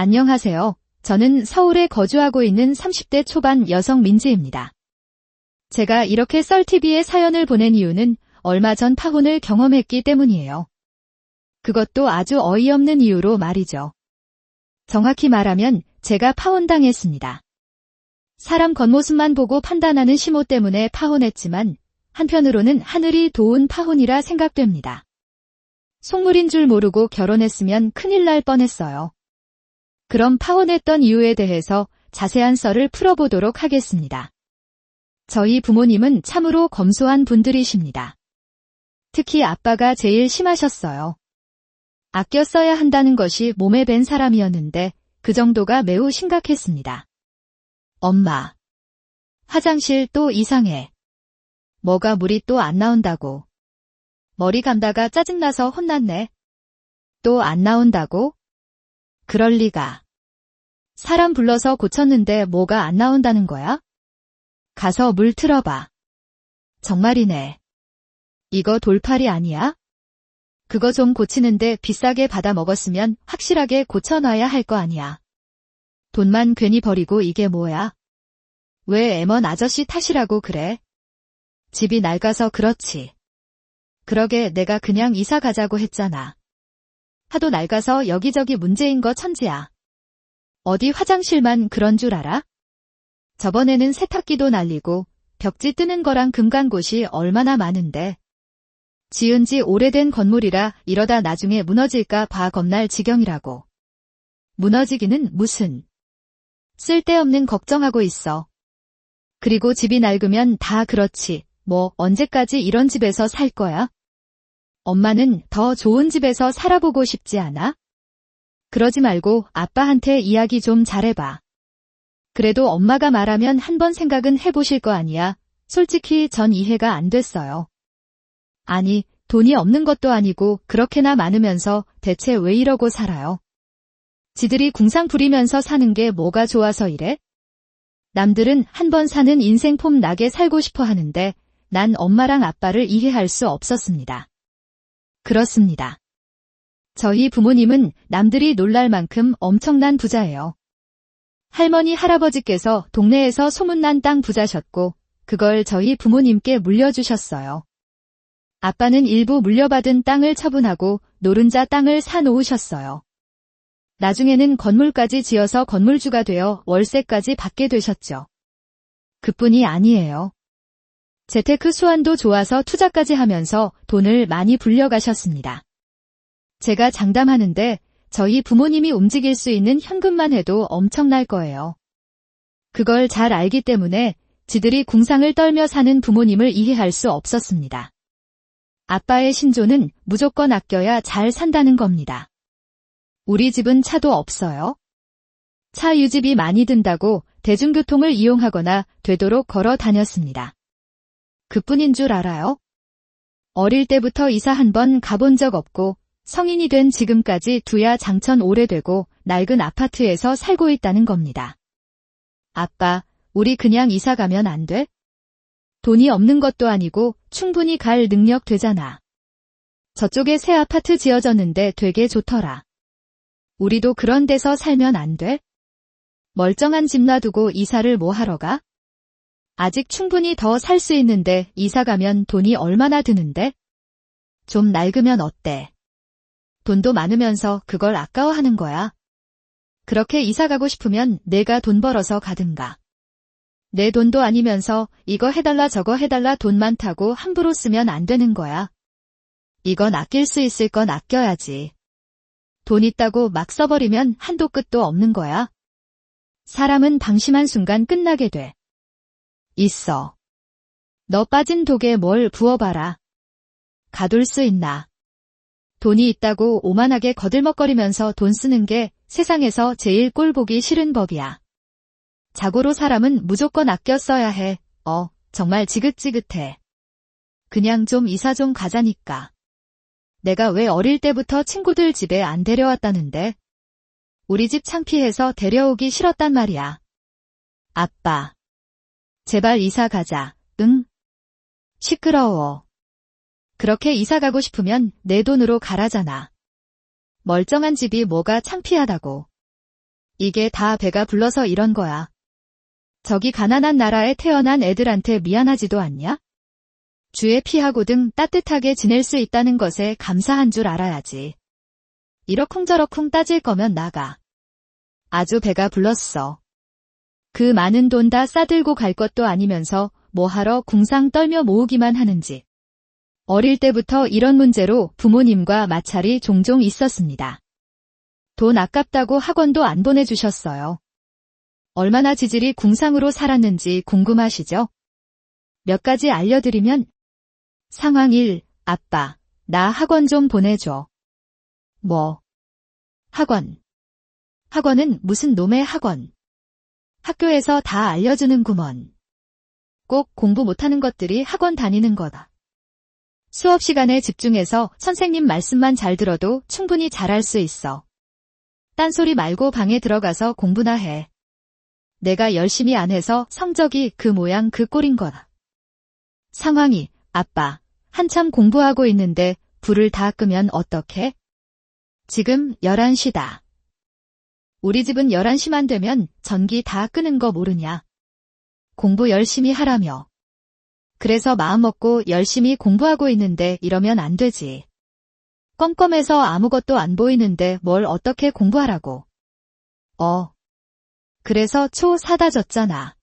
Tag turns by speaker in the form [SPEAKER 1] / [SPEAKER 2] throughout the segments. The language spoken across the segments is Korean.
[SPEAKER 1] 안녕하세요. 저는 서울에 거주하고 있는 30대 초반 여성 민지입니다. 제가 이렇게 썰TV에 사연을 보낸 이유는 얼마 전 파혼을 경험했기 때문이에요. 그것도 아주 어이없는 이유로 말이죠. 정확히 말하면 제가 파혼당했습니다. 사람 겉모습만 보고 판단하는 심호 때문에 파혼했지만 한편으로는 하늘이 도운 파혼이라 생각됩니다. 속물인 줄 모르고 결혼했으면 큰일 날 뻔했어요. 그럼 파혼했던 이유에 대해서 자세한 썰을 풀어보도록 하겠습니다. 저희 부모님은 참으로 검소한 분들이십니다. 특히 아빠가 제일 심하셨어요. 아껴 써야 한다는 것이 몸에 밴 사람이었는데 그 정도가 매우 심각했습니다. 엄마. 화장실 또 이상해. 뭐가 물이 또 안 나온다고. 머리 감다가 짜증나서 혼났네. 또 안 나온다고? 그럴 리가. 사람 불러서 고쳤는데 뭐가 안 나온다는 거야? 가서 물 틀어봐. 정말이네. 이거 돌팔이 아니야? 그거 좀 고치는데 비싸게 받아 먹었으면 확실하게 고쳐놔야 할 거 아니야. 돈만 괜히 버리고 이게 뭐야? 왜 M1 아저씨 탓이라고 그래? 집이 낡아서 그렇지. 그러게 내가 그냥 이사 가자고 했잖아. 하도 낡아서 여기저기 문제인 거 천지야. 어디 화장실만 그런 줄 알아? 저번에는 세탁기도 날리고 벽지 뜨는 거랑 금간 곳이 얼마나 많은데. 지은 지 오래된 건물이라 이러다 나중에 무너질까 봐 겁날 지경이라고. 무너지기는 무슨. 쓸데없는 걱정하고 있어. 그리고 집이 낡으면 다 그렇지. 뭐 언제까지 이런 집에서 살 거야? 엄마는 더 좋은 집에서 살아보고 싶지 않아? 그러지 말고 아빠한테 이야기 좀 잘해봐. 그래도 엄마가 말하면 한번 생각은 해보실 거 아니야. 솔직히 전 이해가 안 됐어요. 아니, 돈이 없는 것도 아니고 그렇게나 많으면서 대체 왜 이러고 살아요? 지들이 궁상 부리면서 사는 게 뭐가 좋아서 이래? 남들은 한번 사는 인생 폼 나게 살고 싶어 하는데 난 엄마랑 아빠를 이해할 수 없었습니다. 그렇습니다. 저희 부모님은 남들이 놀랄 만큼 엄청난 부자예요. 할머니 할아버지께서 동네에서 소문난 땅 부자셨고 그걸 저희 부모님께 물려주셨어요. 아빠는 일부 물려받은 땅을 처분하고 노른자 땅을 사놓으셨어요. 나중에는 건물까지 지어서 건물주가 되어 월세까지 받게 되셨죠. 그뿐이 아니에요. 재테크 수완도 좋아서 투자까지 하면서 돈을 많이 불려가셨습니다. 제가 장담하는데 저희 부모님이 움직일 수 있는 현금만 해도 엄청날 거예요. 그걸 잘 알기 때문에 지들이 궁상을 떨며 사는 부모님을 이해할 수 없었습니다. 아빠의 신조는 무조건 아껴야 잘 산다는 겁니다. 우리 집은 차도 없어요. 차 유지비 많이 든다고 대중교통을 이용하거나 되도록 걸어 다녔습니다. 그뿐인 줄 알아요? 어릴 때부터 이사 한 번 가본 적 없고 성인이 된 지금까지 두야 장천 오래되고 낡은 아파트에서 살고 있다는 겁니다. 아빠, 우리 그냥 이사 가면 안 돼? 돈이 없는 것도 아니고 충분히 갈 능력 되잖아. 저쪽에 새 아파트 지어졌는데 되게 좋더라. 우리도 그런 데서 살면 안 돼? 멀쩡한 집 놔두고 이사를 뭐 하러 가? 아직 충분히 더 살 수 있는데 이사 가면 돈이 얼마나 드는데? 좀 낡으면 어때? 돈도 많으면서 그걸 아까워하는 거야. 그렇게 이사 가고 싶으면 내가 돈 벌어서 가든가. 내 돈도 아니면서 이거 해달라 저거 해달라 돈 많다고 함부로 쓰면 안 되는 거야. 이건 아낄 수 있을 건 아껴야지. 돈 있다고 막 써버리면 한도 끝도 없는 거야. 사람은 방심한 순간 끝나게 돼. 있어. 너 빠진 독에 뭘 부어봐라. 가둘 수 있나. 돈이 있다고 오만하게 거들먹거리면서 돈 쓰는 게 세상에서 제일 꼴보기 싫은 법이야. 자고로 사람은 무조건 아껴 써야 해. 정말 지긋지긋해. 그냥 좀 이사 좀 가자니까. 내가 왜 어릴 때부터 친구들 집에 안 데려왔다는데? 우리 집 창피해서 데려오기 싫었단 말이야. 아빠. 제발 이사 가자. 응? 시끄러워. 그렇게 이사 가고 싶으면 내 돈으로 가라잖아. 멀쩡한 집이 뭐가 창피하다고. 이게 다 배가 불러서 이런 거야. 저기 가난한 나라에 태어난 애들한테 미안하지도 않냐? 주에 피하고등 따뜻하게 지낼 수 있다는 것에 감사한 줄 알아야지. 이러쿵저러쿵 따질 거면 나가. 아주 배가 불렀어. 그 많은 돈 다 싸들고 갈 것도 아니면서 뭐하러 궁상 떨며 모으기만 하는지. 어릴 때부터 이런 문제로 부모님과 마찰이 종종 있었습니다. 돈 아깝다고 학원도 안 보내주셨어요. 얼마나 지질이 궁상으로 살았는지 궁금하시죠? 몇 가지 알려드리면 상황 1. 아빠, 나 학원 좀 보내줘. 뭐? 학원. 학원은 무슨 놈의 학원. 학교에서 다 알려주는구먼. 꼭 공부 못하는 것들이 학원 다니는 거다. 수업 시간에 집중해서 선생님 말씀만 잘 들어도 충분히 잘할 수 있어. 딴소리 말고 방에 들어가서 공부나 해. 내가 열심히 안 해서 성적이 그 모양 그 꼴인 거다. 상황 2. 아빠, 한참 공부하고 있는데 불을 다 끄면 어떡해? 지금 11시다. 우리 집은 11시만 되면 전기 다 끄는 거 모르냐? 공부 열심히 하라며. 그래서 마음먹고 열심히 공부하고 있는데 이러면 안 되지. 껌껌해서 아무것도 안 보이는데 뭘 어떻게 공부하라고. 그래서 초 사다 줬잖아.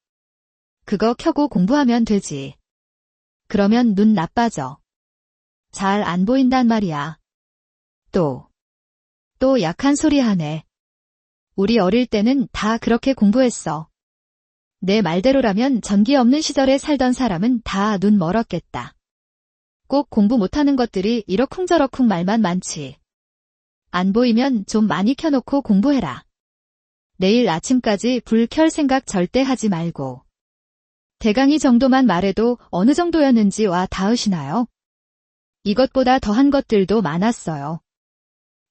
[SPEAKER 1] 그거 켜고 공부하면 되지. 그러면 눈 나빠져. 잘 안 보인단 말이야. 또 약한 소리 하네. 우리 어릴 때는 다 그렇게 공부했어. 내 말대로라면 전기 없는 시절에 살던 사람은 다 눈 멀었겠다. 꼭 공부 못하는 것들이 이러쿵저러쿵 말만 많지. 안 보이면 좀 많이 켜놓고 공부해라. 내일 아침까지 불 켤 생각 절대 하지 말고. 대강이 정도만 말해도 어느 정도였는지 와 닿으시나요? 이것보다 더한 것들도 많았어요.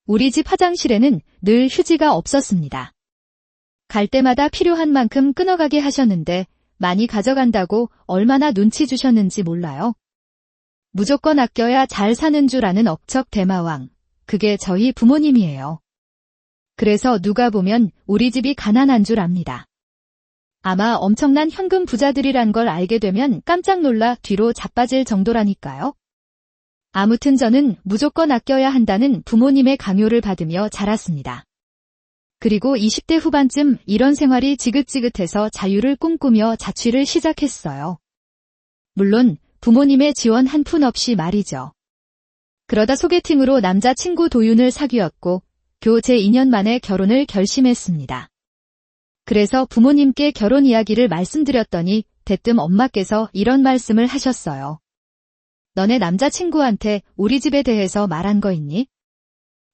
[SPEAKER 1] 우리 집 화장실에는 늘 휴지가 없었습니다. 갈 때마다 필요한 만큼 끊어가게 하셨는데 많이 가져간다고 얼마나 눈치 주셨는지 몰라요. 무조건 아껴야 잘 사는 줄 아는 억척 대마왕. 그게 저희 부모님이에요. 그래서 누가 보면 우리 집이 가난한 줄 압니다. 아마 엄청난 현금 부자들이란 걸 알게 되면 깜짝 놀라 뒤로 자빠질 정도라니까요. 아무튼 저는 무조건 아껴야 한다는 부모님의 강요를 받으며 자랐습니다. 그리고 20대 후반쯤 이런 생활이 지긋지긋해서 자유를 꿈꾸며 자취를 시작했어요. 물론 부모님의 지원 한 푼 없이 말이죠. 그러다 소개팅으로 남자친구 도윤을 사귀었고 교 제 2년 만에 결혼을 결심했습니다. 그래서 부모님께 결혼 이야기를 말씀드렸더니 대뜸 엄마께서 이런 말씀을 하셨어요. 너네 남자친구한테 우리 집에 대해서 말한 거 있니?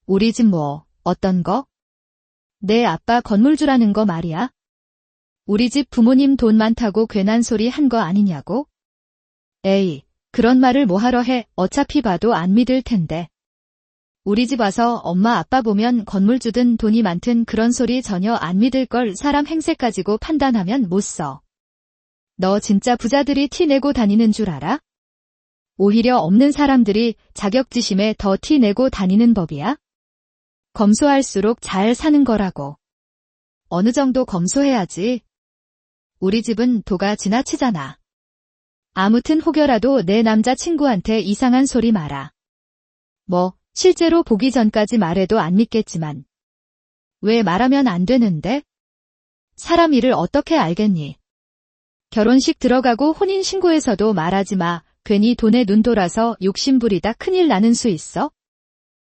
[SPEAKER 1] 우리 집 뭐, 어떤 거? 내 아빠 건물주라는 거 말이야? 우리 집 부모님 돈 많다고 괜한 소리 한 거 아니냐고? 에이, 그런 말을 뭐하러 해. 어차피 봐도 안 믿을 텐데. 우리 집 와서 엄마 아빠 보면 건물주든 돈이 많든 그런 소리 전혀 안 믿을 걸. 사람 행세 가지고 판단하면 못 써. 너 진짜 부자들이 티 내고 다니는 줄 알아? 오히려 없는 사람들이 자격지심에 더 티 내고 다니는 법이야? 검소할수록 잘 사는 거라고. 어느 정도 검소해야지. 우리 집은 도가 지나치잖아. 아무튼 혹여라도 내 남자친구한테 이상한 소리 마라. 뭐 실제로 보기 전까지 말해도 안 믿겠지만. 왜 말하면 안 되는데? 사람 일을 어떻게 알겠니? 결혼식 들어가고 혼인신고에서도 말하지 마. 괜히 돈에 눈 돌아서 욕심부리다 큰일 나는 수 있어?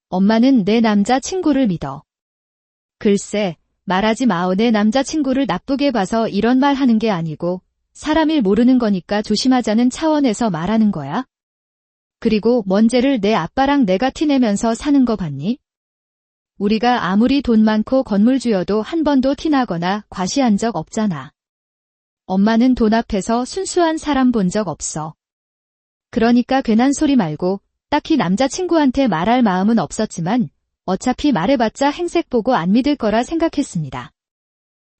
[SPEAKER 1] 엄마는 내 남자친구를 믿어. 글쎄, 말하지 마오. 내 남자친구를 나쁘게 봐서 이런 말 하는 게 아니고 사람 일 모르는 거니까 조심하자는 차원에서 말하는 거야. 그리고 뭔죄를 내 아빠랑 내가 티내면서 사는 거 봤니? 우리가 아무리 돈 많고 건물주여도 한 번도 티나거나 과시한 적 없잖아. 엄마는 돈 앞에서 순수한 사람 본 적 없어. 그러니까 괜한 소리 말고 딱히 남자친구한테 말할 마음은 없었지만 어차피 말해봤자 행색 보고 안 믿을 거라 생각했습니다.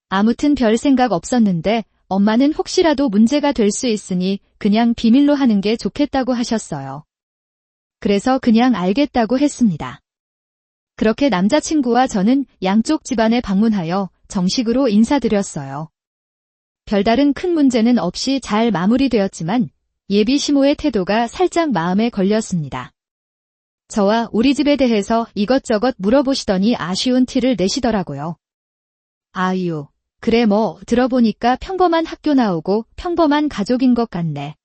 [SPEAKER 1] 아무튼 별 생각 없었는데 엄마는 혹시라도 문제가 될 수 있으니 그냥 비밀로 하는 게 좋겠다고 하셨어요. 그래서 그냥 알겠다고 했습니다. 그렇게 남자친구와 저는 양쪽 집안에 방문하여 정식으로 인사드렸어요. 별다른 큰 문제는 없이 잘 마무리되었지만 예비 시모의 태도가 살짝 마음에 걸렸습니다. 저와 우리 집에 대해서 이것저것 물어보시더니 아쉬운 티를 내시더라고요. 아유, 그래 뭐 들어보니까 평범한 학교 나오고 평범한 가족인 것 같네.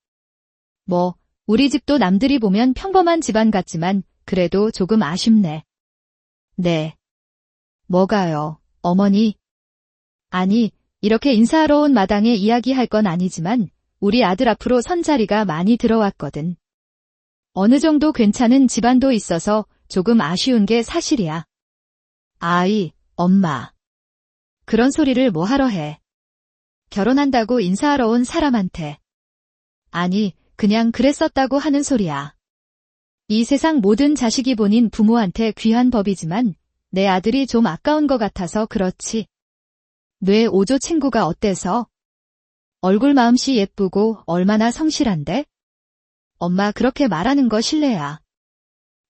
[SPEAKER 1] 뭐 우리 집도 남들이 보면 평범한 집안 같지만 그래도 조금 아쉽네. 네. 뭐가요, 어머니? 아니, 이렇게 인사하러 온 마당에 이야기할 건 아니지만 우리 아들 앞으로 선자리가 많이 들어왔거든. 어느 정도 괜찮은 집안도 있어서 조금 아쉬운 게 사실이야. 아이, 엄마. 그런 소리를 뭐 하러 해. 결혼한다고 인사하러 온 사람한테. 아니, 그냥 그랬었다고 하는 소리야. 이 세상 모든 자식이 본인 부모한테 귀한 법이지만 내 아들이 좀 아까운 것 같아서 그렇지. 뇌 5조 친구가 어때서? 얼굴 마음씨 예쁘고 얼마나 성실한데? 엄마 그렇게 말하는 거 실례야.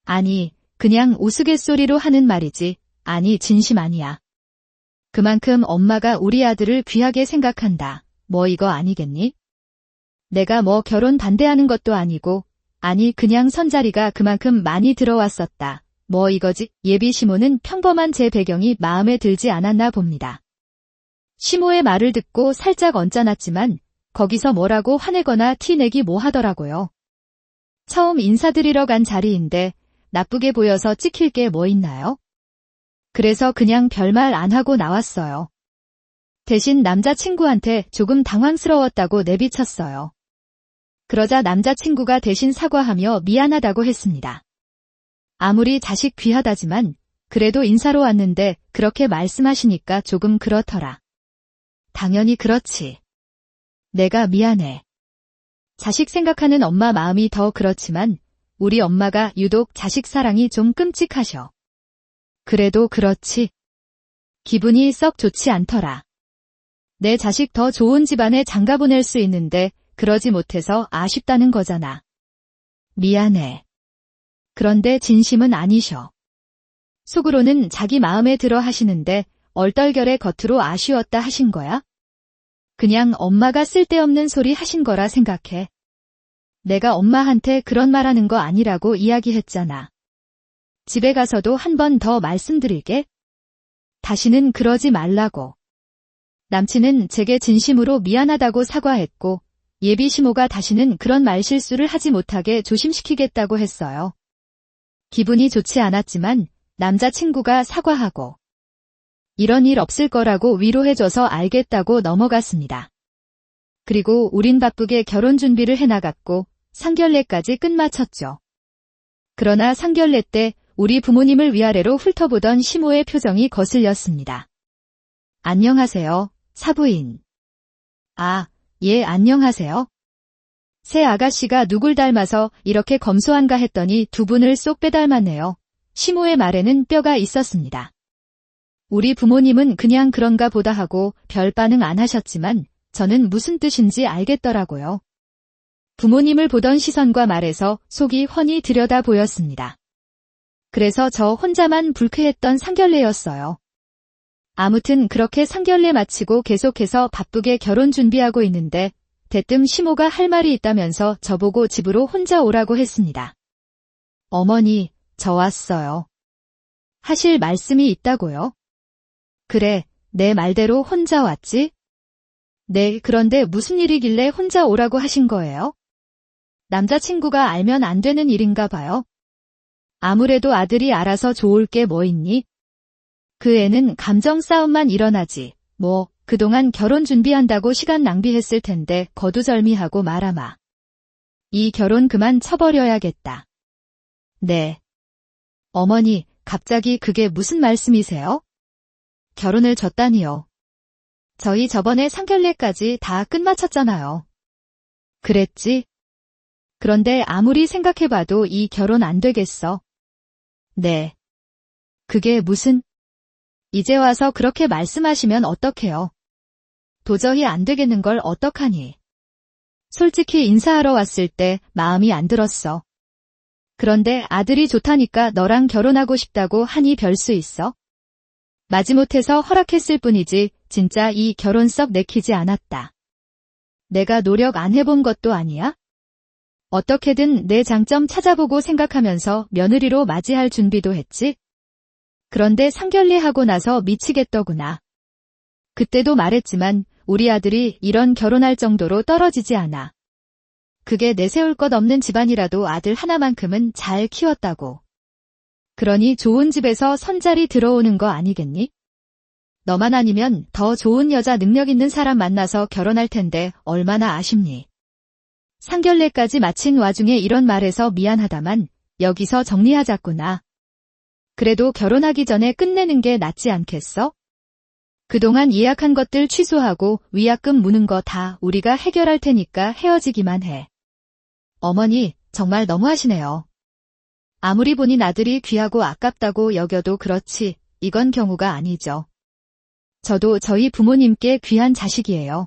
[SPEAKER 1] 아니, 그냥 우스갯소리로 하는 말이지. 아니, 진심 아니야. 그만큼 엄마가 우리 아들을 귀하게 생각한다. 뭐 이거 아니겠니? 내가 뭐 결혼 반대하는 것도 아니고, 아니 그냥 선자리가 그만큼 많이 들어왔었다. 뭐 이거지. 예비 시모는 평범한 제 배경이 마음에 들지 않았나 봅니다. 시모의 말을 듣고 살짝 언짢았지만 거기서 뭐라고 화내거나 티내기 뭐 하더라고요. 처음 인사드리러 간 자리인데 나쁘게 보여서 찍힐 게 뭐 있나요? 그래서 그냥 별말 안 하고 나왔어요. 대신 남자친구한테 조금 당황스러웠다고 내비쳤어요. 그러자 남자친구가 대신 사과하며 미안하다고 했습니다. 아무리 자식 귀하다지만 그래도 인사로 왔는데 그렇게 말씀하시니까 조금 그렇더라. 당연히 그렇지. 내가 미안해. 자식 생각하는 엄마 마음이 더 그렇지만 우리 엄마가 유독 자식 사랑이 좀 끔찍하셔. 그래도 그렇지. 기분이 썩 좋지 않더라. 내 자식 더 좋은 집안에 장가 보낼 수 있는데 그러지 못해서 아쉽다는 거잖아. 미안해. 그런데 진심은 아니셔. 속으로는 자기 마음에 들어 하시는데 얼떨결에 겉으로 아쉬웠다 하신 거야? 그냥 엄마가 쓸데없는 소리 하신 거라 생각해. 내가 엄마한테 그런 말 하는 거 아니라고 이야기했잖아. 집에 가서도 한 번 더 말씀드릴게. 다시는 그러지 말라고. 남친은 제게 진심으로 미안하다고 사과했고 예비 시모가 다시는 그런 말실수를 하지 못하게 조심시키겠다고 했어요. 기분이 좋지 않았지만 남자친구가 사과하고 이런 일 없을 거라고 위로해줘서 알겠다고 넘어갔습니다. 그리고 우린 바쁘게 결혼 준비를 해나갔고 상견례까지 끝마쳤죠. 그러나 상견례 때 우리 부모님을 위아래로 훑어보던 시모의 표정이 거슬렸습니다. 안녕하세요, 사부인. 아, 예, 안녕하세요. 새 아가씨가 누굴 닮아서 이렇게 검소한가 했더니 두 분을 쏙 빼닮았네요. 시모의 말에는 뼈가 있었습니다. 우리 부모님은 그냥 그런가 보다 하고 별 반응 안 하셨지만 저는 무슨 뜻인지 알겠더라고요. 부모님을 보던 시선과 말에서 속이 훤히 들여다 보였습니다. 그래서 저 혼자만 불쾌했던 상견례였어요. 아무튼 그렇게 상견례 마치고 계속해서 바쁘게 결혼 준비하고 있는데 대뜸 시모가 할 말이 있다면서 저보고 집으로 혼자 오라고 했습니다. 어머니, 저 왔어요. 하실 말씀이 있다고요? 그래, 내 말대로 혼자 왔지? 네, 그런데 무슨 일이길래 혼자 오라고 하신 거예요? 남자친구가 알면 안 되는 일인가 봐요. 아무래도 아들이 알아서 좋을 게 뭐 있니? 그 애는 감정 싸움만 일어나지. 뭐 그동안 결혼 준비한다고 시간 낭비했을 텐데 거두절미하고 말아마. 이 결혼 그만 쳐버려야겠다. 네. 어머니, 갑자기 그게 무슨 말씀이세요? 결혼을 졌다니요. 저희 저번에 상견례까지 다 끝마쳤잖아요. 그랬지? 그런데 아무리 생각해봐도 이 결혼 안 되겠어. 네. 그게 무슨... 이제 와서 그렇게 말씀하시면 어떡해요? 도저히 안 되겠는 걸 어떡하니? 솔직히 인사하러 왔을 때 마음이 안 들었어. 그런데 아들이 좋다니까 너랑 결혼하고 싶다고 하니 별 수 있어? 마지못해서 허락했을 뿐이지 진짜 이 결혼 썩 내키지 않았다. 내가 노력 안 해본 것도 아니야? 어떻게든 내 장점 찾아보고 생각하면서 며느리로 맞이할 준비도 했지? 그런데 상견례하고 나서 미치겠더구나. 그때도 말했지만 우리 아들이 이런 결혼할 정도로 떨어지지 않아. 그게 내세울 것 없는 집안이라도 아들 하나만큼은 잘 키웠다고. 그러니 좋은 집에서 선자리 들어오는 거 아니겠니? 너만 아니면 더 좋은 여자 능력 있는 사람 만나서 결혼할 텐데 얼마나 아쉽니? 상견례까지 마친 와중에 이런 말해서 미안하다만 여기서 정리하자꾸나. 그래도 결혼하기 전에 끝내는 게 낫지 않겠어? 그동안 예약한 것들 취소하고 위약금 무는 거 다 우리가 해결할 테니까 헤어지기만 해. 어머니, 정말 너무하시네요. 아무리 본인 아들이 귀하고 아깝다고 여겨도 그렇지, 이건 경우가 아니죠. 저도 저희 부모님께 귀한 자식이에요.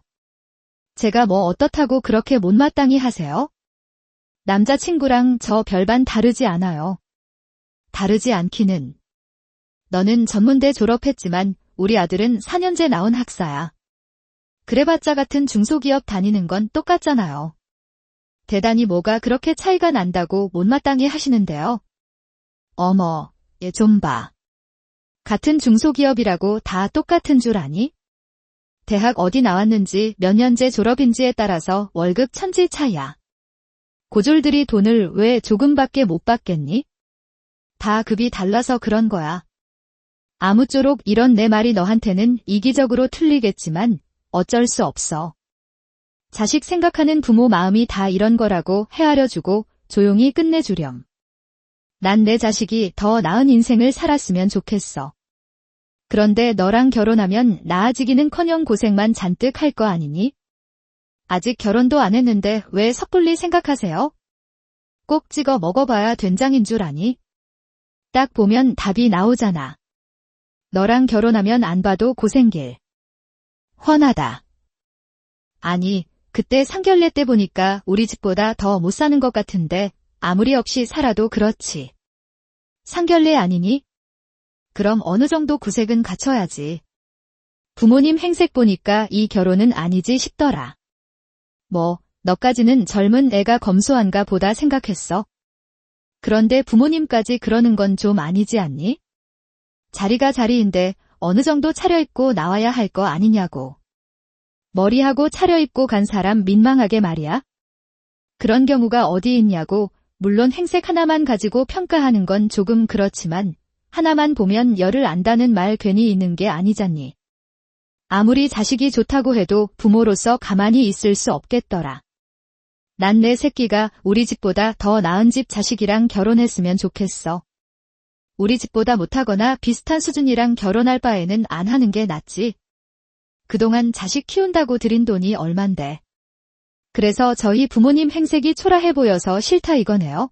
[SPEAKER 1] 제가 뭐 어떻다고 그렇게 못마땅히 하세요? 남자친구랑 저 별반 다르지 않아요. 다르지 않기는. 너는 전문대 졸업했지만 우리 아들은 4년제 나온 학사야. 그래봤자 같은 중소기업 다니는 건 똑같잖아요. 대단히 뭐가 그렇게 차이가 난다고 못마땅히 하시는데요. 어머, 얘 좀 봐. 같은 중소기업이라고 다 똑같은 줄 아니? 대학 어디 나왔는지 몇 년제 졸업인지에 따라서 월급 천지 차이야. 고졸들이 돈을 왜 조금밖에 못 받겠니? 다 급이 달라서 그런 거야. 아무쪼록 이런 내 말이 너한테는 이기적으로 틀리겠지만 어쩔 수 없어. 자식 생각하는 부모 마음이 다 이런 거라고 헤아려주고 조용히 끝내주렴. 난 내 자식이 더 나은 인생을 살았으면 좋겠어. 그런데 너랑 결혼하면 나아지기는커녕 고생만 잔뜩 할 거 아니니? 아직 결혼도 안 했는데 왜 섣불리 생각하세요? 꼭 찍어 먹어봐야 된장인 줄 아니? 딱 보면 답이 나오잖아. 너랑 결혼하면 안 봐도 고생길. 훤하다. 아니, 그때 상견례 때 보니까 우리 집보다 더 못 사는 것 같은데 아무리 없이 살아도 그렇지. 상견례 아니니? 그럼 어느 정도 구색은 갖춰야지. 부모님 행색 보니까 이 결혼은 아니지 싶더라. 뭐, 너까지는 젊은 애가 검소한가 보다 생각했어. 그런데 부모님까지 그러는 건 좀 아니지 않니? 자리가 자리인데 어느 정도 차려입고 나와야 할 거 아니냐고. 머리하고 차려입고 간 사람 민망하게 말이야. 그런 경우가 어디 있냐고. 물론 행색 하나만 가지고 평가하는 건 조금 그렇지만 하나만 보면 열을 안다는 말 괜히 있는 게 아니잖니. 아무리 자식이 좋다고 해도 부모로서 가만히 있을 수 없겠더라. 난 내 새끼가 우리 집보다 더 나은 집 자식이랑 결혼했으면 좋겠어. 우리 집보다 못하거나 비슷한 수준이랑 결혼할 바에는 안 하는 게 낫지. 그동안 자식 키운다고 들인 돈이 얼만데. 그래서 저희 부모님 행색이 초라해 보여서 싫다 이거네요.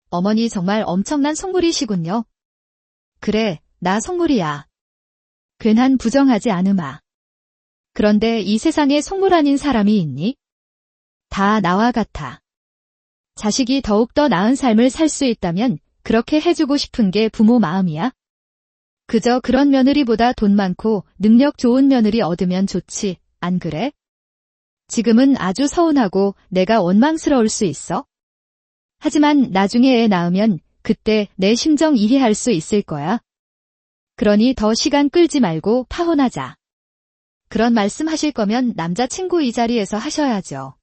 [SPEAKER 1] 어머니 정말 엄청난 속물이시군요. 그래, 나 속물이야. 괜한 부정하지 않으마. 그런데 이 세상에 속물 아닌 사람이 있니? 다 나와 같아. 자식이 더욱더 나은 삶을 살 수 있다면 그렇게 해주고 싶은 게 부모 마음이야? 그저 그런 며느리보다 돈 많고 능력 좋은 며느리 얻으면 좋지, 안 그래? 지금은 아주 서운하고 내가 원망스러울 수 있어. 하지만 나중에 애 낳으면 그때 내 심정 이해할 수 있을 거야. 그러니 더 시간 끌지 말고 파혼하자. 그런 말씀 하실 거면 남자친구 이 자리에서 하셔야죠.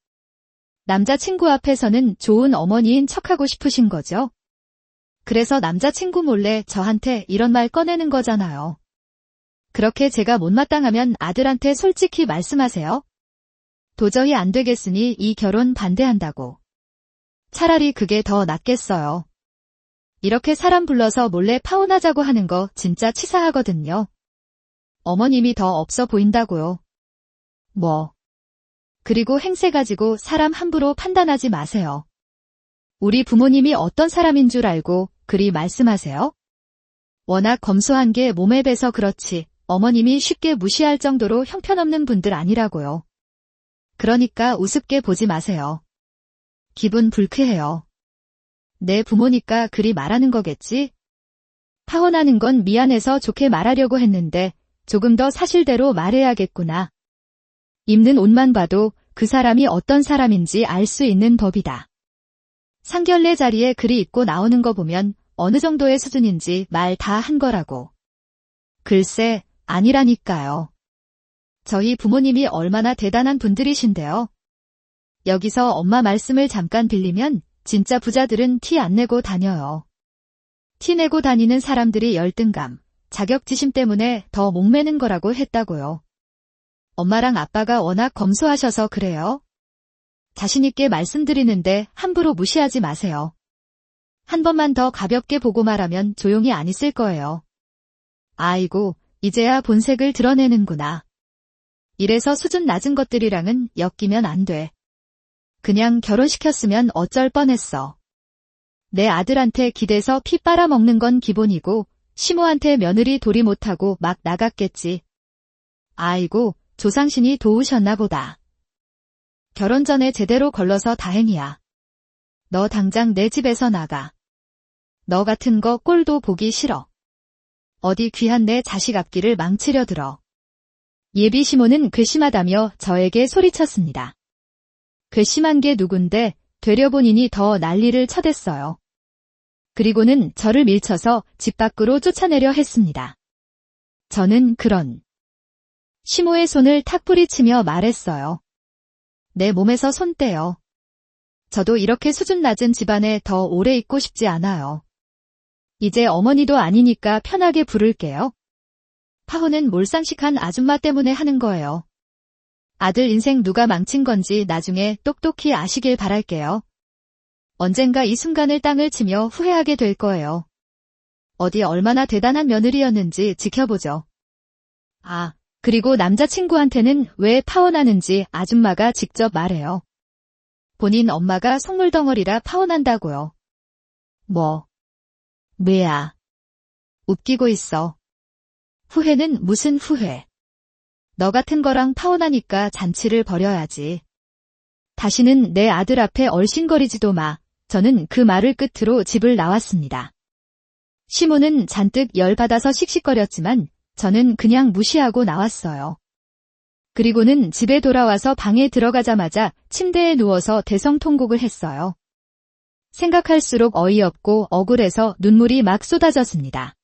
[SPEAKER 1] 남자친구 앞에서는 좋은 어머니인 척하고 싶으신 거죠? 그래서 남자친구 몰래 저한테 이런 말 꺼내는 거잖아요. 그렇게 제가 못마땅하면 아들한테 솔직히 말씀하세요. 도저히 안 되겠으니 이 결혼 반대한다고. 차라리 그게 더 낫겠어요. 이렇게 사람 불러서 몰래 파혼하자고 하는 거 진짜 치사하거든요. 어머님이 더 없어 보인다고요. 뭐. 그리고 행세 가지고 사람 함부로 판단하지 마세요. 우리 부모님이 어떤 사람인 줄 알고 그리 말씀하세요? 워낙 검소한 게 몸에 배서 그렇지 어머님이 쉽게 무시할 정도로 형편없는 분들 아니라고요. 그러니까 우습게 보지 마세요. 기분 불쾌해요. 내 부모니까 그리 말하는 거겠지? 파혼하는 건 미안해서 좋게 말하려고 했는데 조금 더 사실대로 말해야겠구나. 입는 옷만 봐도 그 사람이 어떤 사람인지 알 수 있는 법이다. 상견례 자리에 글이 있고 나오는 거 보면 어느 정도의 수준인지 말 다 한 거라고. 글쎄, 아니라니까요. 저희 부모님이 얼마나 대단한 분들이신데요. 여기서 엄마 말씀을 잠깐 빌리면 진짜 부자들은 티 안 내고 다녀요. 티 내고 다니는 사람들이 열등감, 자격지심 때문에 더 목매는 거라고 했다고요. 엄마랑 아빠가 워낙 검소하셔서 그래요. 자신있게 말씀드리는데 함부로 무시하지 마세요. 한 번만 더 가볍게 보고 말하면 조용히 안 있을 거예요. 아이고, 이제야 본색을 드러내는구나. 이래서 수준 낮은 것들이랑은 엮이면 안 돼. 그냥 결혼시켰으면 어쩔 뻔했어. 내 아들한테 기대서 피 빨아먹는 건 기본이고 시모한테 며느리 도리 못하고 막 나갔겠지. 아이고, 조상신이 도우셨나 보다. 결혼 전에 제대로 걸러서 다행이야. 너 당장 내 집에서 나가. 너 같은 거 꼴도 보기 싫어. 어디 귀한 내 자식 앞길을 망치려 들어. 예비 시모는 괘씸하다며 저에게 소리쳤습니다. 괘씸한 게 누군데 되려보니니 더 난리를 쳐댔어요. 그리고는 저를 밀쳐서 집 밖으로 쫓아내려 했습니다. 저는 그런 시모의 손을 탁 뿌리치며 말했어요. 내 몸에서 손 떼요. 저도 이렇게 수준 낮은 집안에 더 오래 있고 싶지 않아요. 이제 어머니도 아니니까 편하게 부를게요. 파혼은 몰상식한 아줌마 때문에 하는 거예요. 아들 인생 누가 망친 건지 나중에 똑똑히 아시길 바랄게요. 언젠가 이 순간을 땅을 치며 후회하게 될 거예요. 어디 얼마나 대단한 며느리였는지 지켜보죠. 아, 그리고 남자친구한테는 왜 파혼하는지 아줌마가 직접 말해요. 본인 엄마가 속물덩어리라 파혼한다고요. 뭐? 왜야? 웃기고 있어. 후회는 무슨 후회? 너 같은 거랑 파혼하니까 잔치를 벌여야지. 다시는 내 아들 앞에 얼씬거리지도 마. 저는 그 말을 끝으로 집을 나왔습니다. 시모는 잔뜩 열받아서 씩씩거렸지만 저는 그냥 무시하고 나왔어요. 그리고는 집에 돌아와서 방에 들어가자마자 침대에 누워서 대성통곡을 했어요. 생각할수록 어이없고 억울해서 눈물이 막 쏟아졌습니다.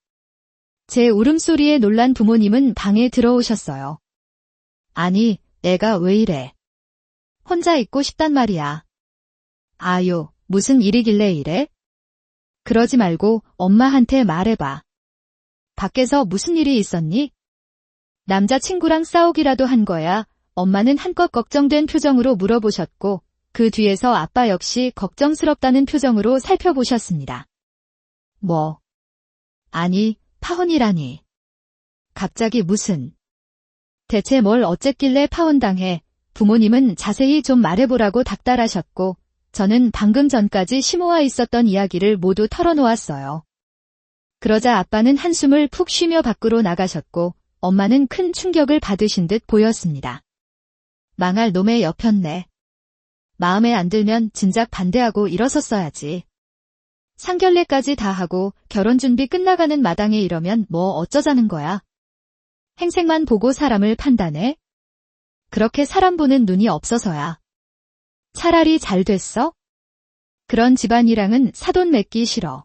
[SPEAKER 1] 제 울음소리에 놀란 부모님은 방에 들어오셨어요. 아니, 애가 왜 이래? 혼자 있고 싶단 말이야. 아유, 무슨 일이길래 이래? 그러지 말고 엄마한테 말해봐. 밖에서 무슨 일이 있었니? 남자친구랑 싸우기라도 한 거야. 엄마는 한껏 걱정된 표정으로 물어보셨고 그 뒤에서 아빠 역시 걱정스럽다는 표정으로 살펴보셨습니다. 뭐? 아니, 파혼이라니. 갑자기 무슨. 대체 뭘 어쨌길래 파혼당해. 부모님은 자세히 좀 말해보라고 닥달하셨고 저는 방금 전까지 시모와 있었던 이야기를 모두 털어놓았어요. 그러자 아빠는 한숨을 푹 쉬며 밖으로 나가셨고 엄마는 큰 충격을 받으신 듯 보였습니다. 망할 놈의 옆였네. 마음에 안 들면 진작 반대하고 일어섰어야지. 상견례까지 다 하고 결혼 준비 끝나가는 마당에 이러면 뭐 어쩌자는 거야. 행색만 보고 사람을 판단해? 그렇게 사람 보는 눈이 없어서야. 차라리 잘 됐어? 그런 집안이랑은 사돈 맺기 싫어.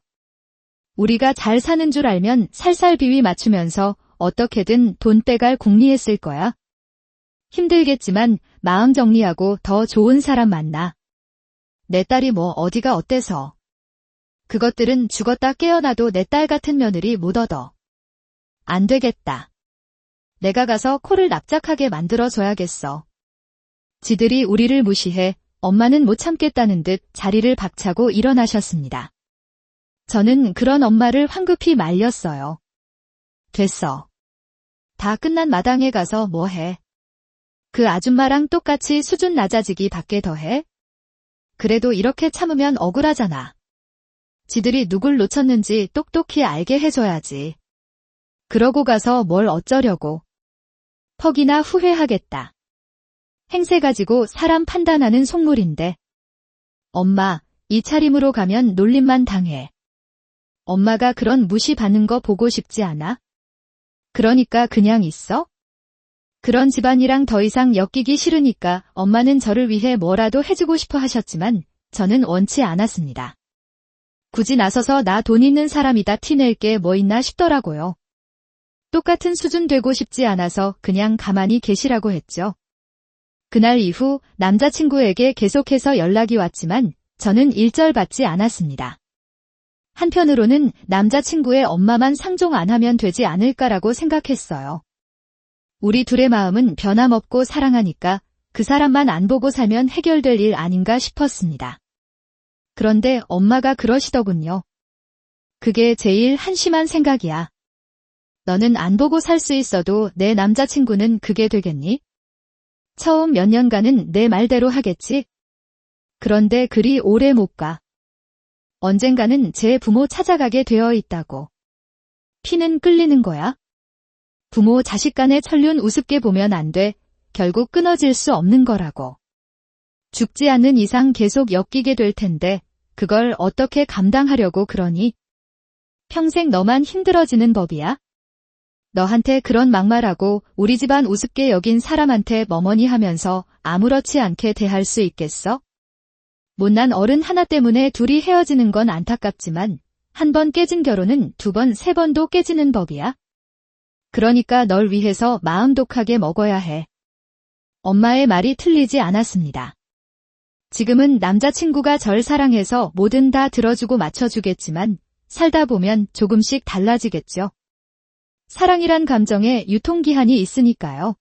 [SPEAKER 1] 우리가 잘 사는 줄 알면 살살 비위 맞추면서 어떻게든 돈 빼갈 궁리했을 거야. 힘들겠지만 마음 정리하고 더 좋은 사람 만나. 내 딸이 뭐 어디가 어때서. 그것들은 죽었다 깨어나도 내 딸 같은 며느리 못 얻어. 안 되겠다. 내가 가서 코를 납작하게 만들어줘야겠어. 지들이 우리를 무시해 엄마는 못 참겠다는 듯 자리를 박차고 일어나셨습니다. 저는 그런 엄마를 황급히 말렸어요. 됐어. 다 끝난 마당에 가서 뭐 해? 그 아줌마랑 똑같이 수준 낮아지기 밖에 더해? 그래도 이렇게 참으면 억울하잖아. 지들이 누굴 놓쳤는지 똑똑히 알게 해줘야지. 그러고 가서 뭘 어쩌려고. 퍽이나 후회하겠다. 행세 가지고 사람 판단하는 속물인데. 엄마, 이 차림으로 가면 놀림만 당해. 엄마가 그런 무시받는 거 보고 싶지 않아? 그러니까 그냥 있어? 그런 집안이랑 더 이상 엮이기 싫으니까 엄마는 저를 위해 뭐라도 해주고 싶어 하셨지만 저는 원치 않았습니다. 굳이 나서서 나 돈 있는 사람이다 티낼 게 뭐 있나 싶더라고요. 똑같은 수준 되고 싶지 않아서 그냥 가만히 계시라고 했죠. 그날 이후 남자친구에게 계속해서 연락이 왔지만 저는 일절받지 않았습니다. 한편으로는 남자친구의 엄마만 상종 안 하면 되지 않을까라고 생각했어요. 우리 둘의 마음은 변함없고 사랑하니까 그 사람만 안 보고 살면 해결될 일 아닌가 싶었습니다. 그런데 엄마가 그러시더군요. 그게 제일 한심한 생각이야. 너는 안 보고 살 수 있어도 내 남자친구는 그게 되겠니? 처음 몇 년간은 내 말대로 하겠지? 그런데 그리 오래 못 가. 언젠가는 제 부모 찾아가게 되어 있다고. 피는 끌리는 거야. 부모 자식 간의 천륜 우습게 보면 안 돼. 결국 끊어질 수 없는 거라고. 죽지 않는 이상 계속 엮이게 될 텐데 그걸 어떻게 감당하려고 그러니? 평생 너만 힘들어지는 법이야? 너한테 그런 막말하고 우리 집안 우습게 여긴 사람한테 머머니 하면서 아무렇지 않게 대할 수 있겠어? 못난 어른 하나 때문에 둘이 헤어지는 건 안타깝지만 한 번 깨진 결혼은 두 번, 세 번도 깨지는 법이야. 그러니까 널 위해서 마음 독하게 먹어야 해. 엄마의 말이 틀리지 않았습니다. 지금은 남자친구가 절 사랑해서 뭐든 다 들어주고 맞춰주겠지만 살다 보면 조금씩 달라지겠죠. 사랑이란 감정에 유통기한이 있으니까요.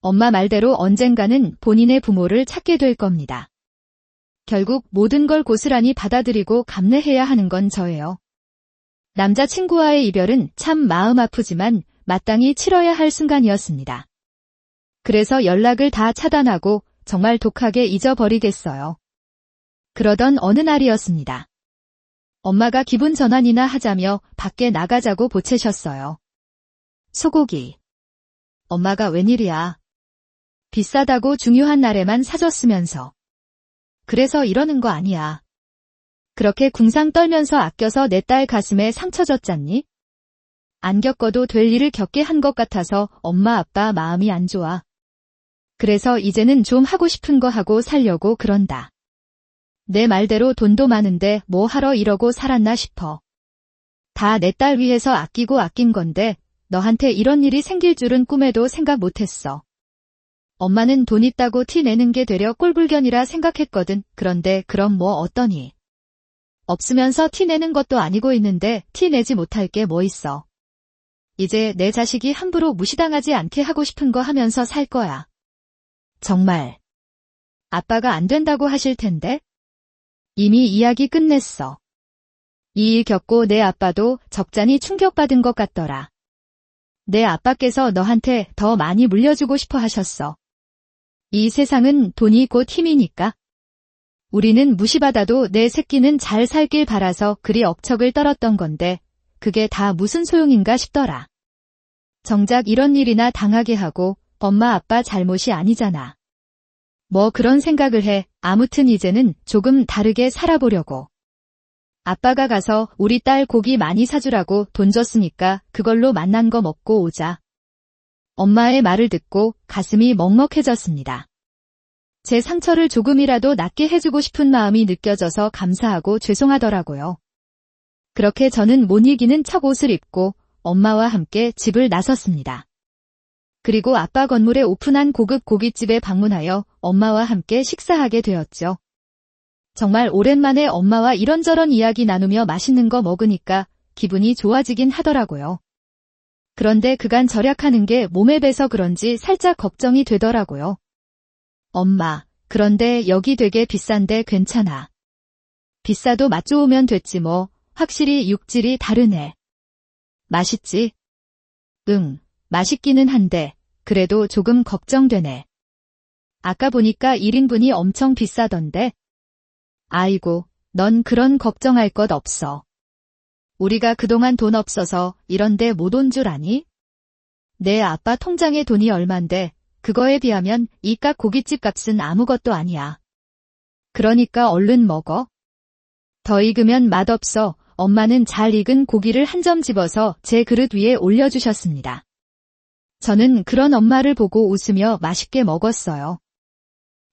[SPEAKER 1] 엄마 말대로 언젠가는 본인의 부모를 찾게 될 겁니다. 결국 모든 걸 고스란히 받아들이고 감내해야 하는 건 저예요. 남자친구와의 이별은 참 마음 아프지만 마땅히 치러야 할 순간이었습니다. 그래서 연락을 다 차단하고 정말 독하게 잊어버리겠어요. 그러던 어느 날이었습니다. 엄마가 기분 전환이나 하자며 밖에 나가자고 보채셨어요. 소고기. 엄마가 웬일이야. 비싸다고 중요한 날에만 사줬으면서. 그래서 이러는 거 아니야. 그렇게 궁상 떨면서 아껴서 내 딸 가슴에 상처 줬잖니? 안 겪어도 될 일을 겪게 한 것 같아서 엄마 아빠 마음이 안 좋아. 그래서 이제는 좀 하고 싶은 거 하고 살려고 그런다. 내 말대로 돈도 많은데 뭐 하러 이러고 살았나 싶어. 다 내 딸 위해서 아끼고 아낀 건데 너한테 이런 일이 생길 줄은 꿈에도 생각 못했어. 엄마는 돈 있다고 티 내는 게 되려 꼴불견이라 생각했거든. 그런데 그럼 뭐 어떠니? 없으면서 티 내는 것도 아니고 있는데 티 내지 못할 게 뭐 있어. 이제 내 자식이 함부로 무시당하지 않게 하고 싶은 거 하면서 살 거야. 정말. 아빠가 안 된다고 하실 텐데? 이미 이야기 끝냈어. 이 일 겪고 내 아빠도 적잖이 충격받은 것 같더라. 내 아빠께서 너한테 더 많이 물려주고 싶어 하셨어. 이 세상은 돈이 곧 힘이니까. 우리는 무시받아도 내 새끼는 잘 살길 바라서 그리 억척을 떨었던 건데 그게 다 무슨 소용인가 싶더라. 정작 이런 일이나 당하게 하고 엄마 아빠 잘못이 아니잖아. 뭐 그런 생각을 해. 아무튼 이제는 조금 다르게 살아보려고. 아빠가 가서 우리 딸 고기 많이 사주라고 돈 줬으니까 그걸로 맛난 거 먹고 오자. 엄마의 말을 듣고 가슴이 먹먹해졌습니다. 제 상처를 조금이라도 낫게 해주고 싶은 마음이 느껴져서 감사하고 죄송하더라고요. 그렇게 저는 못 이기는 척 옷을 입고 엄마와 함께 집을 나섰습니다. 그리고 아빠 건물에 오픈한 고급 고깃집에 방문하여 엄마와 함께 식사하게 되었죠. 정말 오랜만에 엄마와 이런저런 이야기 나누며 맛있는 거 먹으니까 기분이 좋아지긴 하더라고요. 그런데 그간 절약하는 게 몸에 배서 그런지 살짝 걱정이 되더라고요. 엄마, 그런데 여기 되게 비싼데 괜찮아. 비싸도 맛 좋으면 됐지 뭐. 확실히 육질이 다르네. 맛있지? 응, 맛있기는 한데 그래도 조금 걱정되네. 아까 보니까 1인분이 엄청 비싸던데. 아이고, 넌 그런 걱정할 것 없어. 우리가 그동안 돈 없어서 이런데 못 온 줄 아니? 내 아빠 통장에 돈이 얼만데 그거에 비하면 이깟 고깃집 값은 아무것도 아니야. 그러니까 얼른 먹어. 더 익으면 맛없어. 엄마는 잘 익은 고기를 한 점 집어서 제 그릇 위에 올려주셨습니다. 저는 그런 엄마를 보고 웃으며 맛있게 먹었어요.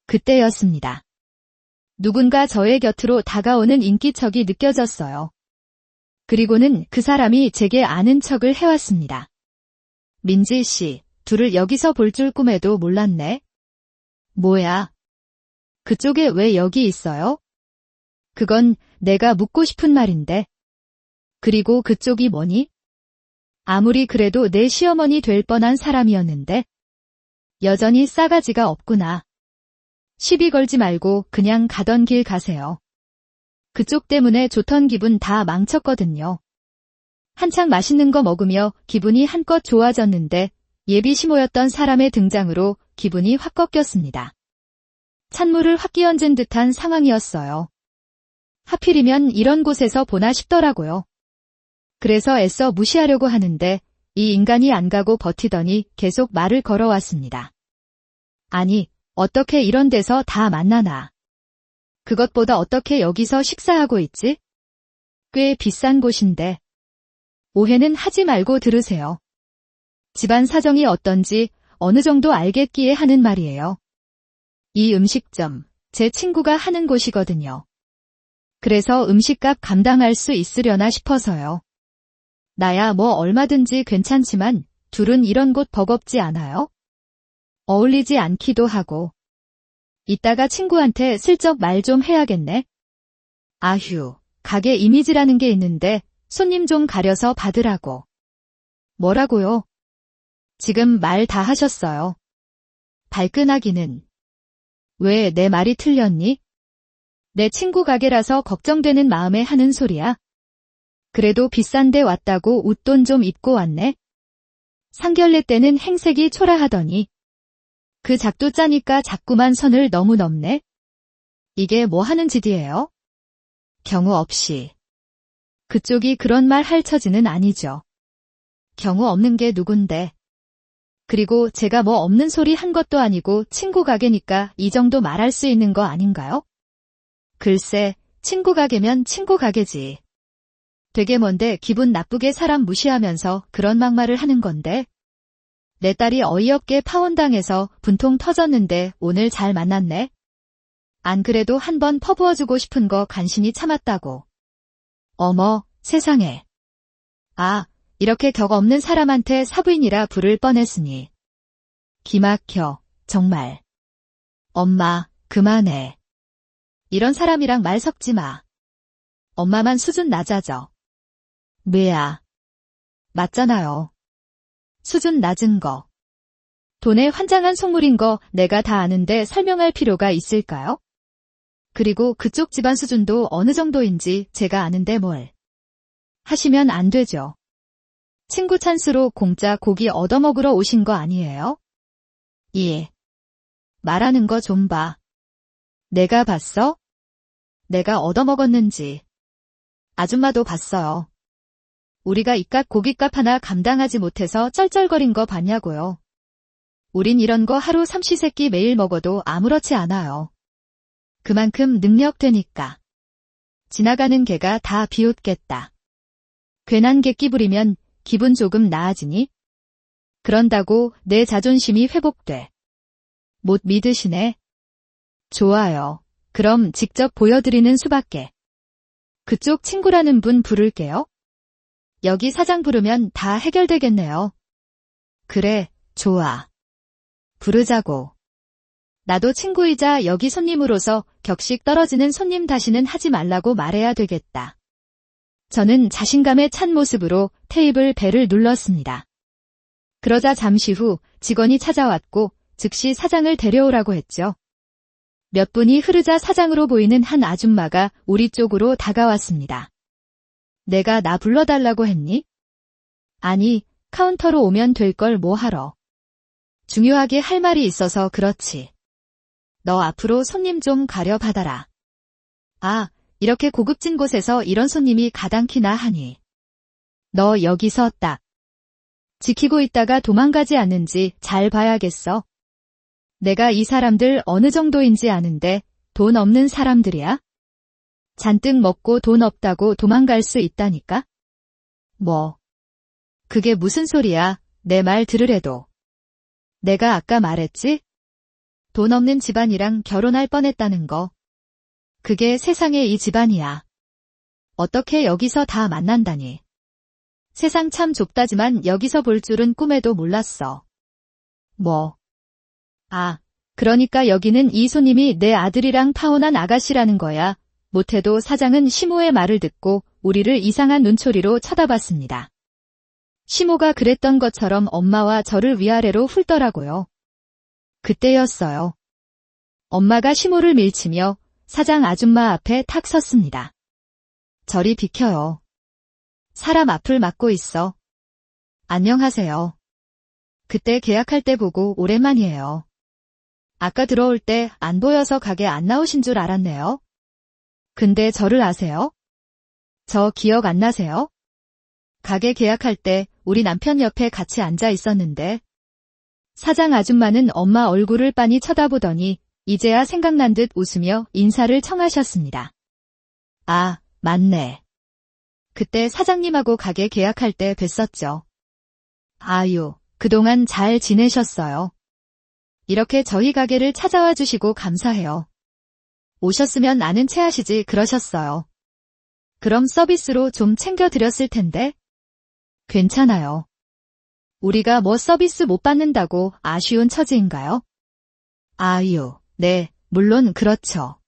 [SPEAKER 1] 그때였습니다. 누군가 저의 곁으로 다가오는 인기척이 느껴졌어요. 그리고는 그 사람이 제게 아는 척을 해왔습니다. 민지 씨, 둘을 여기서 볼 줄 꿈에도 몰랐네. 뭐야? 그쪽에 왜 여기 있어요? 그건 내가 묻고 싶은 말인데. 그리고 그쪽이 뭐니? 아무리 그래도 내 시어머니 될 뻔한 사람이었는데. 여전히 싸가지가 없구나. 시비 걸지 말고 그냥 가던 길 가세요. 그쪽 때문에 좋던 기분 다 망쳤거든요. 한창 맛있는 거 먹으며 기분이 한껏 좋아졌는데 예비 시모였던 사람의 등장으로 기분이 확 꺾였습니다. 찬물을 확 끼얹은 듯한 상황이었어요. 하필이면 이런 곳에서 보나 싶더라고요. 그래서 애써 무시하려고 하는데 이 인간이 안 가고 버티더니 계속 말을 걸어왔습니다. 아니, 어떻게 이런 데서 다 만나나. 그것보다 어떻게 여기서 식사하고 있지? 꽤 비싼 곳인데. 오해는 하지 말고 들으세요. 집안 사정이 어떤지 어느 정도 알겠기에 하는 말이에요. 이 음식점, 제 친구가 하는 곳이거든요. 그래서 음식값 감당할 수 있으려나 싶어서요. 나야 뭐 얼마든지 괜찮지만 둘은 이런 곳 버겁지 않아요? 어울리지 않기도 하고. 이따가 친구한테 슬쩍 말 좀 해야겠네. 아휴, 가게 이미지라는 게 있는데 손님 좀 가려서 받으라고. 뭐라고요? 지금 말 다 하셨어요. 발끈하기는. 왜 내 말이 틀렸니? 내 친구 가게라서 걱정되는 마음에 하는 소리야. 그래도 비싼데 왔다고 웃돈 좀 입고 왔네. 상견례 때는 행색이 초라하더니 그 작두 짜니까 자꾸만 선을 너무 넘네. 이게 뭐 하는 짓이에요? 경우 없이. 그쪽이 그런 말 할 처지는 아니죠. 경우 없는 게 누군데. 그리고 제가 뭐 없는 소리 한 것도 아니고 친구 가게니까 이 정도 말할 수 있는 거 아닌가요? 글쎄, 친구 가게면 친구 가게지. 되게 뭔데 기분 나쁘게 사람 무시하면서 그런 막말을 하는 건데. 내 딸이 어이없게 파혼당해서 분통 터졌는데 오늘 잘 만났네. 안 그래도 한번 퍼부어주고 싶은 거 간신히 참았다고. 어머, 세상에. 아, 이렇게 격 없는 사람한테 사부인이라 부를 뻔했으니. 기막혀, 정말. 엄마, 그만해. 이런 사람이랑 말 섞지 마. 엄마만 수준 낮아져. 왜야? 맞잖아요. 수준 낮은 거. 돈에 환장한 속물인 거 내가 다 아는데 설명할 필요가 있을까요? 그리고 그쪽 집안 수준도 어느 정도인지 제가 아는데 뭘. 하시면 안 되죠. 친구 찬스로 공짜 고기 얻어먹으러 오신 거 아니에요? 예. 말하는 거 좀 봐. 내가 봤어? 내가 얻어먹었는지. 아줌마도 봤어요. 우리가 이깟 고깃값 하나 감당하지 못해서 쩔쩔거린 거 봤냐고요. 우린 이런 거 하루 삼시세끼 매일 먹어도 아무렇지 않아요. 그만큼 능력되니까. 지나가는 개가 다 비웃겠다. 괜한 객기 부리면 기분 조금 나아지니? 그런다고 내 자존심이 회복돼. 못 믿으시네? 좋아요. 그럼 직접 보여드리는 수밖에. 그쪽 친구라는 분 부를게요. 여기 사장 부르면 다 해결되겠네요. 그래, 좋아. 부르자고. 나도 친구이자 여기 손님으로서 격식 떨어지는 손님 다시는 하지 말라고 말해야 되겠다. 저는 자신감에 찬 모습으로 테이블 벨을 눌렀습니다. 그러자 잠시 후 직원이 찾아왔고 즉시 사장을 데려오라고 했죠. 몇 분이 흐르자 사장으로 보이는 한 아줌마가 우리 쪽으로 다가왔습니다. 내가 나 불러달라고 했니? 아니, 카운터로 오면 될 걸 뭐 하러. 중요하게 할 말이 있어서 그렇지. 너 앞으로 손님 좀 가려받아라. 아, 이렇게 고급진 곳에서 이런 손님이 가당키나 하니. 너 여기서 딱. 지키고 있다가 도망가지 않는지 잘 봐야겠어. 내가 이 사람들 어느 정도인지 아는데 돈 없는 사람들이야? 잔뜩 먹고 돈 없다고 도망갈 수 있다니까? 뭐. 그게 무슨 소리야, 내 말 들으래도. 내가 아까 말했지? 돈 없는 집안이랑 결혼할 뻔했다는 거. 그게 세상에 이 집안이야. 어떻게 여기서 다 만난다니. 세상 참 좁다지만 여기서 볼 줄은 꿈에도 몰랐어. 뭐. 아, 그러니까 여기는 이 손님이 내 아들이랑 파혼한 아가씨라는 거야. 못해도 사장은 시모의 말을 듣고 우리를 이상한 눈초리로 쳐다봤습니다. 시모가 그랬던 것처럼 엄마와 저를 위아래로 훑더라고요. 그때였어요. 엄마가 시모를 밀치며 사장 아줌마 앞에 탁 섰습니다. 저리 비켜요. 사람 앞을 막고 있어. 안녕하세요. 그때 계약할 때 보고 오랜만이에요. 아까 들어올 때 안 보여서 가게 안 나오신 줄 알았네요. 근데 저를 아세요? 저 기억 안 나세요? 가게 계약할 때 우리 남편 옆에 같이 앉아 있었는데 사장 아줌마는 엄마 얼굴을 빤히 쳐다보더니 이제야 생각난 듯 웃으며 인사를 청하셨습니다. 아, 맞네. 그때 사장님하고 가게 계약할 때 뵀었죠. 아유, 그동안 잘 지내셨어요. 이렇게 저희 가게를 찾아와 주시고 감사해요. 오셨으면 아는 체 하시지 그러셨어요. 그럼 서비스로 좀 챙겨드렸을 텐데. 괜찮아요. 우리가 뭐 서비스 못 받는다고 아쉬운 처지인가요? 아유, 네, 물론 그렇죠.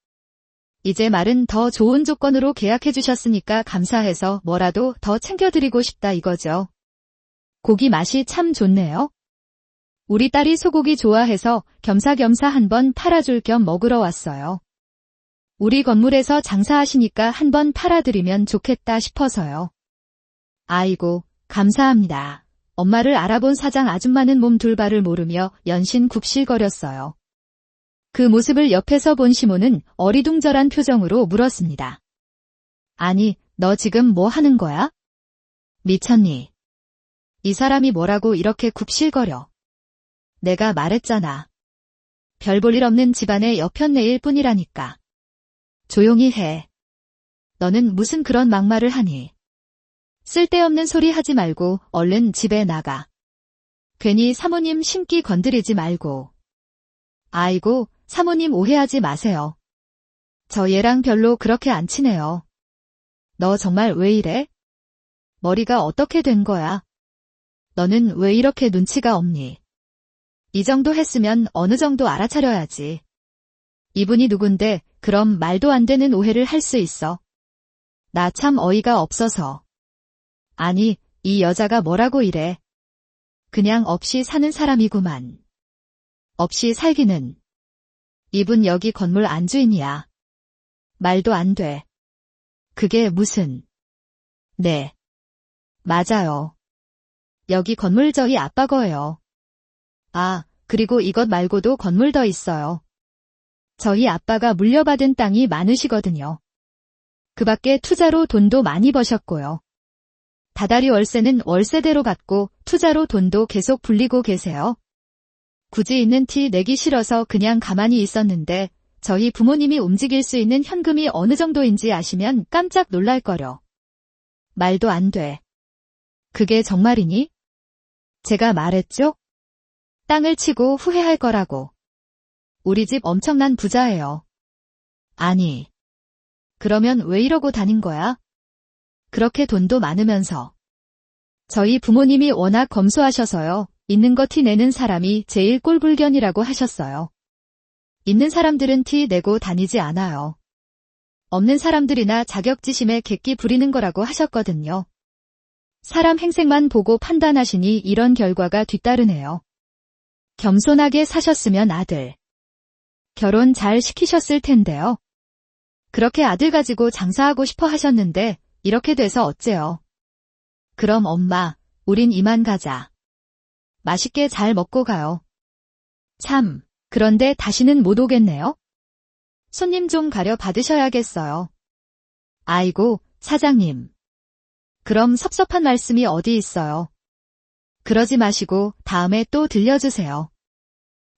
[SPEAKER 1] 이제 말은 더 좋은 조건으로 계약해 주셨으니까 감사해서 뭐라도 더 챙겨드리고 싶다 이거죠. 고기 맛이 참 좋네요. 우리 딸이 소고기 좋아해서 겸사겸사 한번 팔아줄 겸 먹으러 왔어요. 우리 건물에서 장사하시니까 한번 팔아드리면 좋겠다 싶어서요. 아이고, 감사합니다. 엄마를 알아본 사장 아줌마는 몸 둘바를 모르며 연신 굽실거렸어요. 그 모습을 옆에서 본 시모는 어리둥절한 표정으로 물었습니다. 아니, 너 지금 뭐 하는 거야? 미쳤니? 이 사람이 뭐라고 이렇게 굽실거려. 내가 말했잖아. 별 볼 일 없는 집안의 여편네일 뿐이라니까. 조용히 해. 너는 무슨 그런 막말을 하니? 쓸데없는 소리 하지 말고 얼른 집에 나가. 괜히 사모님 심기 건드리지 말고. 아이고, 사모님 오해하지 마세요. 저 얘랑 별로 그렇게 안 친해요. 너 정말 왜 이래? 머리가 어떻게 된 거야? 너는 왜 이렇게 눈치가 없니? 이 정도 했으면 어느 정도 알아차려야지. 이분이 누군데 그럼 말도 안 되는 오해를 할 수 있어. 나 참 어이가 없어서. 아니, 이 여자가 뭐라고 이래. 그냥 없이 사는 사람이구만. 없이 살기는. 이분 여기 건물 안주인이야. 말도 안 돼. 그게 무슨. 네. 맞아요. 여기 건물 저희 아빠 거예요. 아, 그리고 이것 말고도 건물 더 있어요. 저희 아빠가 물려받은 땅이 많으시거든요. 그 밖에 투자로 돈도 많이 버셨고요. 다달이 월세는 월세대로 받고 투자로 돈도 계속 불리고 계세요. 굳이 있는 티 내기 싫어서 그냥 가만히 있었는데 저희 부모님이 움직일 수 있는 현금이 어느 정도인지 아시면 깜짝 놀랄거려. 말도 안 돼. 그게 정말이니? 제가 말했죠? 땅을 치고 후회할 거라고. 우리 집 엄청난 부자예요. 아니. 그러면 왜 이러고 다닌 거야? 그렇게 돈도 많으면서. 저희 부모님이 워낙 검소하셔서요. 있는 거 티 내는 사람이 제일 꼴불견이라고 하셨어요. 있는 사람들은 티 내고 다니지 않아요. 없는 사람들이나 자격지심에 객기 부리는 거라고 하셨거든요. 사람 행색만 보고 판단하시니 이런 결과가 뒤따르네요. 겸손하게 사셨으면 아들. 결혼 잘 시키셨을 텐데요. 그렇게 아들 가지고 장사하고 싶어 하셨는데 이렇게 돼서 어째요. 그럼 엄마, 우린 이만 가자. 맛있게 잘 먹고 가요. 참, 그런데 다시는 못 오겠네요. 손님 좀 가려 받으셔야겠어요. 아이고, 사장님. 그럼 섭섭한 말씀이 어디 있어요. 그러지 마시고 다음에 또 들려주세요.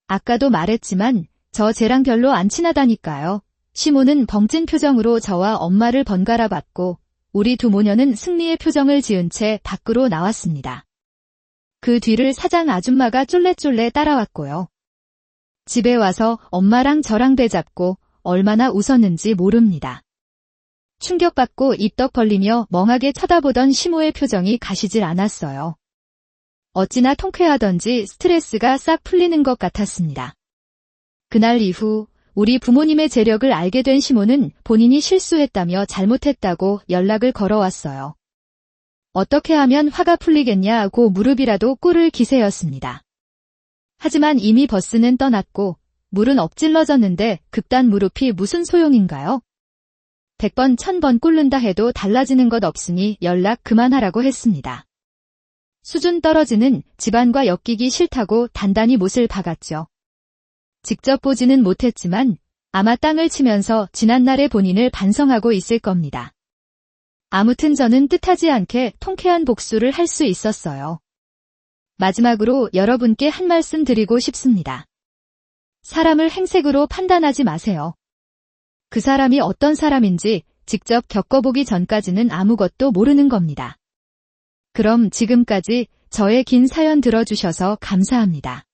[SPEAKER 1] 아까도 말했지만 저 쟤랑 별로 안 친하다니까요. 시모는 벙찐 표정으로 저와 엄마를 번갈아 봤고 우리 두 모녀는 승리의 표정을 지은 채 밖으로 나왔습니다. 그 뒤를 사장 아줌마가 쫄래쫄래 따라왔고요. 집에 와서 엄마랑 저랑 배잡고 얼마나 웃었는지 모릅니다. 충격받고 입덕 벌리며 멍하게 쳐다보던 시모의 표정이 가시질 않았어요. 어찌나 통쾌하던지 스트레스가 싹 풀리는 것 같았습니다. 그날 이후 우리 부모님의 재력을 알게 된 시모는 본인이 실수했다며 잘못했다고 연락을 걸어왔어요. 어떻게 하면 화가 풀리겠냐고 무릎이라도 꿇을 기세였습니다. 하지만 이미 버스는 떠났고 물은 엎질러졌는데 극단 무릎이 무슨 소용인가요? 100번 1000번 꿇는다 해도 달라지는 것 없으니 연락 그만하라고 했습니다. 수준 떨어지는 집안과 엮이기 싫다고 단단히 못을 박았죠. 직접 보지는 못했지만 아마 땅을 치면서 지난날의 본인을 반성하고 있을 겁니다. 아무튼 저는 뜻하지 않게 통쾌한 복수를 할 수 있었어요. 마지막으로 여러분께 한 말씀 드리고 싶습니다. 사람을 행색으로 판단하지 마세요. 그 사람이 어떤 사람인지 직접 겪어보기 전까지는 아무것도 모르는 겁니다. 그럼 지금까지 저의 긴 사연 들어주셔서 감사합니다.